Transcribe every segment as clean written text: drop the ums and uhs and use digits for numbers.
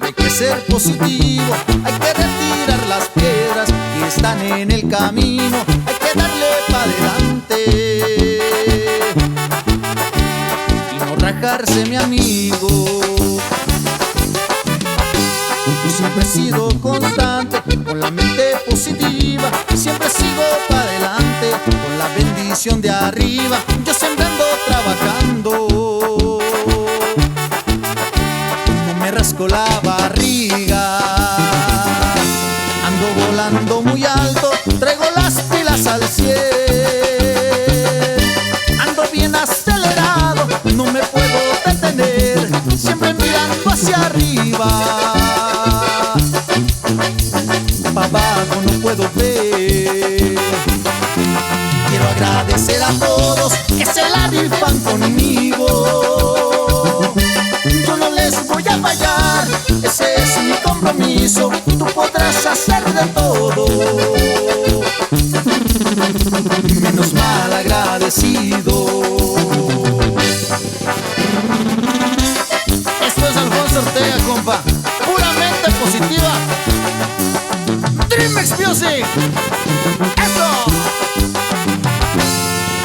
Siempre hay que ser positivo, hay que retirar las piedras que están en el camino, hay que darle para adelante y no rajarse, mi amigo. Yo siempre he sido constante, con la mente positiva, siempre sigo para adelante, con la bendición de arriba, yo siempre ando trabajando, no me rasco la barriga, ando volando muy alto, traigo las pilas al 100, ando bien acelerado, no me puedo detener, siempre mirando hacia arriba. Pa' abajo no puedo ver. Quiero agradecer a todos que se la rifan conmigo. Yo no les voy a fallar, ese es mi compromiso. Tú podrás hacer de todo, menos mal agradecido. Esto es Alfonso Ortega, compa, puramente positiva. Dreamex Music. ¡Eso!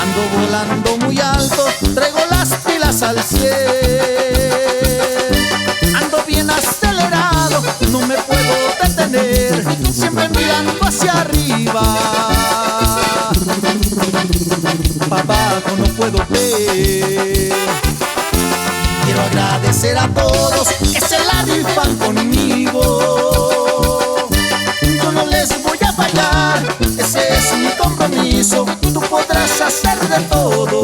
Ando volando muy alto, traigo las pilas al 100, ando bien acelerado, no me puedo detener, siempre mirando hacia arriba. Pa' abajo no puedo ver. Quiero agradecer a todos que se la rifan conmigo. Yo no les voy a fallar, ese es mi compromiso. Tú podrás hacer de todo,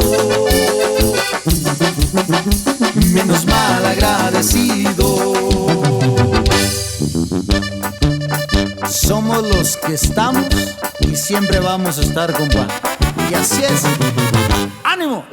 menos mal agradecido. Somos los que estamos y siempre vamos a estar, compa. Y así es. ¡Ánimo!